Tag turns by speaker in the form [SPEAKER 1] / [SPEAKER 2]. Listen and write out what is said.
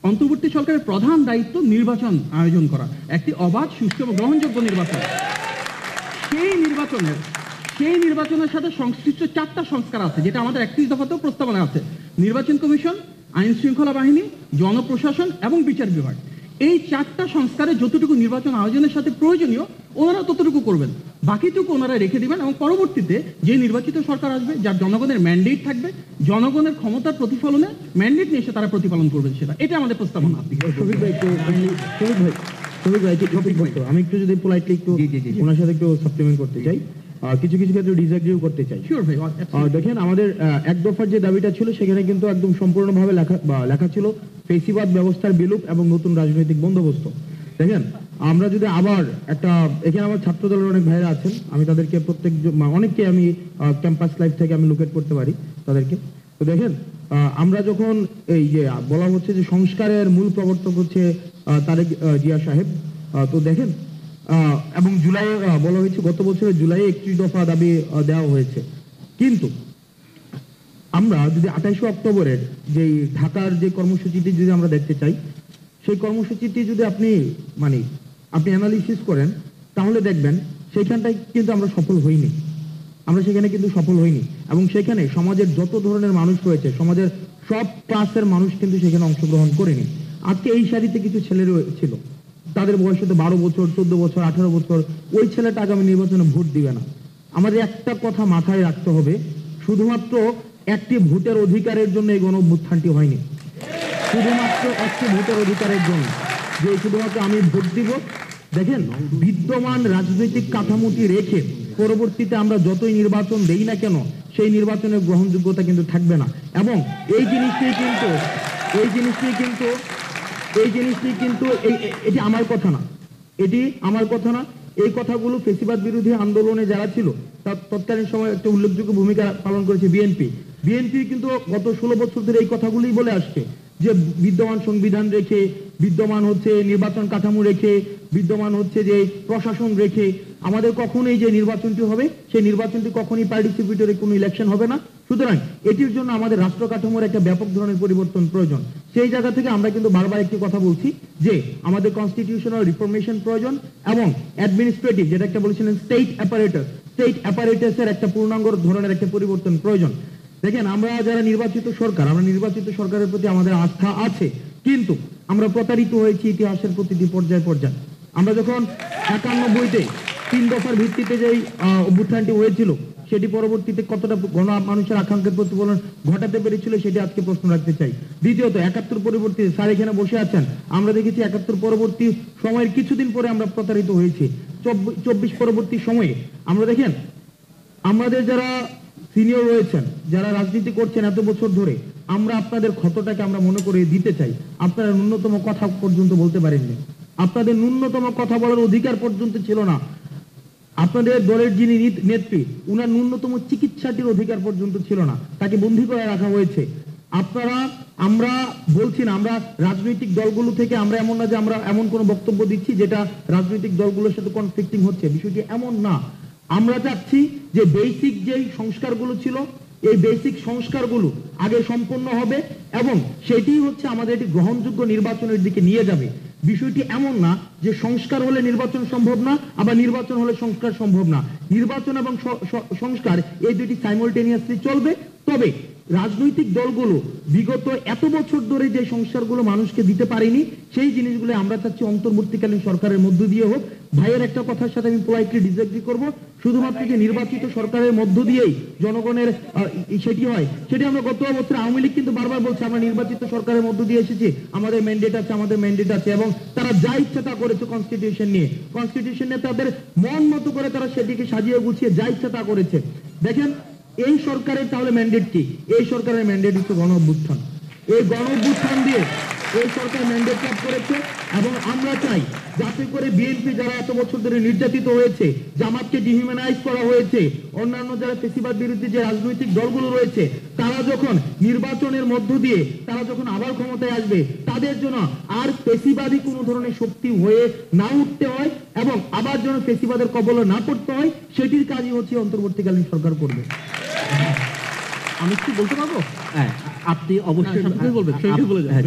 [SPEAKER 1] অন্তর্বর্তী সরকারের প্রধান দায়িত্ব নির্বাচন আয়োজন করা, একটি অবাধ, সুষ্ঠু এবং গ্রহণযোগ্য নির্বাচন। সেই নির্বাচনের সাথে সংশ্লিষ্ট 4টা সংস্কার আছে, যেটা আমাদের 31 দফাতেও প্রস্তাবনা আছে: নির্বাচন কমিশন, আইন শৃঙ্খলা বাহিনী, জনপ্রশাসন এবং বিচার বিভাগ। এই 4টা সংস্কারে যতটুকু নির্বাচন আয়োজনের সাথে প্রয়োজনীয় ওনারা ততটুকু করবেন, বাকিটুকু ওনারা রেখে দিবেন এবং পরবর্তীতে যে নির্বাচিত সরকার আসবে, যার জনগণের ম্যান্ডেট থাকবে, জনগণের ক্ষমতার প্রতিফলনে ম্যান্ডেট নিয়ে এসে তারা প্রতিপালন করবেন, সেটা এটা আমাদের প্রস্তাবনা।
[SPEAKER 2] আমি একটু যদি পোলাইটলি একটু ওনার সাথে একটু সাপ্লিমেন্ট করতে চাই, কিছু কিছু ক্ষেত্রে ডিসএগ্রিও করতে চাই। দেখেন, আমাদের এক দফার যে দাবিটা ছিল সেখানে কিন্তু একদম সম্পূর্ণভাবে লেখা ছিল ফেসিবাদ ব্যবস্থার বিলোপ এবং নতুন রাজনৈতিক বন্দোবস্ত। দেখেন, আমরা যদি আবার একটা, এখানে আমার ছাত্র দলের অনেক ভাইরা আছেন, আমি তাদেরকে অনেককে আমি ক্যাম্পাস লাইফ থেকে আমি লোকেট করতে পারি তাদেরকে। তো দেখেন, আমরা যখন এই যে বলা হচ্ছে যে সংস্কারের মূল প্রবর্তক হচ্ছে তারেক জিয়া সাহেব, তো দেখেন, এবং জুলাইয়ে বলা হয়েছে, গত বছরের জুলাইয়ে 31 দফা দাবি দেওয়া হয়েছে। কিন্তু আমরা যদি 28 অক্টোবরের যে ঢাকার যে কর্মসূচিটি যদি আমরা দেখতে চাই, সেই কর্মসূচিটি যদি আপনি অ্যানালিসিস করেন, তাহলে দেখবেন সেইখানটায় কিন্তু আমরা সফল হইনি। এবং সেখানে সমাজের যত ধরনের মানুষ রয়েছে, সমাজের সব ক্লাসের মানুষ কিন্তু সেখানে অংশগ্রহণ করেনি। আজকে এই সারিতে কিছু ছেলে ছিল, তাদের বয়স হতে 12 বছর, 14 বছর, 18 বছর, ওই ছেলেটা আগামী নির্বাচনে ভোট দিবে না। আমাদের একটা কথা মাথায় রাখতে হবে, শুধুমাত্র একটি ভোটের অধিকারের জন্য এই গণ অভ্যুত্থানটি হয়নি। শুধুমাত্র একটি ভোটের অধিকারের জন্য, যে শুধুমাত্র আমি ভোট দিব। দেখেন, বিদ্যমান রাজনৈতিক কাঠামোটি রেখে পরবর্তীতে আমরা যতই নির্বাচন দেই না কেন, সেই নির্বাচনের গ্রহণযোগ্যতা কিন্তু থাকবে না। এবং এই জিনিসটি কিন্তু এটি আমার কথা না, এই কথাগুলো ফেসিবাদ বিরোধী আন্দোলনে যারা ছিল তার তৎকালীন সময় একটা উল্লেখযোগ্য ভূমিকা পালন করেছে বিএনপি কিন্তু গত 16 বছর ধরে এই কথাগুলোই বলে আসছে, যে বিদ্যমান সংবিধান রেখে, বিদ্যমান হচ্ছে নির্বাচন কাঠামো রেখে, বিদ্যমান হচ্ছে যে প্রশাসন রেখে আমাদের কখনোই যে নির্বাচনটি হবে, সেই নির্বাচনটি কখনোই পার্টিসিপেটরি কোনো ইলেকশন হবে না। সুতরাং এটির জন্য আমাদের রাষ্ট্র কাঠামোর একটা ব্যাপক ধরনের পরিবর্তন প্রয়োজন। সেই জায়গা থেকে আমরা কিন্তু বারবার একটি কথা বলছি যে আমাদের কনস্টিটিউশনাল রিফরমেশন প্রয়োজন এবং অ্যাডমিনিস্ট্রেটিভ, যেটা একটা বলেছিলেন স্টেট অ্যাপারেটাসের একটা পূর্ণাঙ্গ ধরনের একটা পরিবর্তন প্রয়োজন। দেখেন, আমরা যারা নির্বাচিত সরকারের প্রতি আমাদের আস্থা আছে, কিন্তু আমরা প্রতারিত হয়েছি ইতিহাসের প্রতিটি পর্যায়ে। আমরা যখন 91-তে 3 দফার ভিত্তিতে যে অভ্যুত্থানটি হয়েছিল, সেটি পরবর্তীতে কতটা মানুষের আকাঙ্ক্ষার প্রতিফলন ঘটাতে পেরেছিল, সেটি আজকে প্রশ্ন রাখতে চাই। দ্বিতীয়ত, 71 পরবর্তী, স্যার এখানে বসে আছেন, আমরা দেখেছি 71 পরবর্তী সময়ের কিছুদিন পরে আমরা প্রতারিত হয়েছি। 24 পরবর্তী সময়ে আমরা দেখেন, আমাদের যারা সিনিয়র রয়েছেন, যারা রাজনীতি করছেন এত বছর ধরে, আমরা আপনাদের ক্ষতটাকে আমরা মনে করে দিতে চাই। আপনারা ন্যূনতম কথা পর্যন্ত বলতে পারেননি, আপনাদের ন্যূনতম কথা বলার অধিকার পর্যন্ত ছিল না। আপনাদের দলের যিনি নেত্রী, উনার ন্যূনতম চিকিৎসাটির অধিকার পর্যন্ত ছিল না, তাকে বন্দী করে রাখা হয়েছে। আমরা বলছি না, আমরা রাজনৈতিক দলগুলো থেকে আমরা এমন না যে আমরা এমন কোনো বক্তব্য দিচ্ছি যেটা রাজনৈতিক দলগুলোর সাথে কনফ্লিক্টিং হচ্ছে, বিষয়টি এমন না। আমরা চাচ্ছি যে বেসিক যেই সংস্কারগুলো ছিল, এই বেসিক সংস্কারগুলো আগে সম্পন্ন হবে এবং সেটি হচ্ছে আমাদের একটি গ্রহণযোগ্য নির্বাচনের দিকে নিয়ে যাবে। বিষয়টি এমন না যে সংস্কার হলে নির্বাচন সম্ভব না, আবার নির্বাচন হলে সংস্কার সম্ভব না। নির্বাচন এবং সংস্কার এই দুটি সাইমultaneously চলবে। তবে রাজনৈতিক দলগুলো বিগত এত বছর ধরে যে সংস্কারগুলো মানুষকে দিতে পারেনি, সেই জিনিসগুলো আমরা চাচ্ছি অন্তর্বর্তীকালীন সরকারের মধ্য দিয়ে হোক। ভাইয়ের একটা কথার সাথে আমি পোলাইটলি ডিসএগ্রি করব, শুধুমাত্র যে নির্বাচিত সরকারের মধ্য দিয়েই জনগণের সেটি হয়, সেটি আমরা গত বছর আওয়ামী লীগ কিন্তু বারবার বলছে আমরা নির্বাচিত সরকারের মধ্য দিয়ে এসেছি, আমাদের ম্যান্ডেট আছে এবং তারা যা ইচ্ছা তা করেছে কনস্টিটিউশন নিয়ে তাদের মন মতো করে তারা সেটিকে সাজিয়ে গুছিয়ে যা ইচ্ছা তা করেছে। দেখেন, এই সরকারের তাহলে ম্যান্ডেট কি? এই সরকারের ম্যান্ডেট হচ্ছে গণ অভ্যুত্থান। এই গণ অভ্যুত্থান দিয়ে এই সরকার ম্যান্ডেট লাভ করেছে এবং আমরা চাই যাতে করে বিএনপি যারা এত বছর ধরে নির্যাতিত হয়েছে, জামাতকে ডিহিউম্যানাইজ করা হয়েছে, অন্যান্য যারা ফেসিবাদ বিরোধী যে রাজনৈতিক দলগুলো রয়েছে, তারা যখন নির্বাচনের মধ্য দিয়ে তারা যখন আবার ক্ষমতায় আসবে, তাদের জন্য আর ফেসিবাদী কোনো ধরনের শক্তি হয়ে না উঠতে হয় এবং আবার যেন ফেসিবাদের কবলে না পড়তে হয়, সেটির কাজই হচ্ছে অন্তর্বর্তীকালীন সরকার করবে।
[SPEAKER 1] আমি কি বলতে পারবো?
[SPEAKER 2] আপনি অবশ্যই
[SPEAKER 1] বলবেন।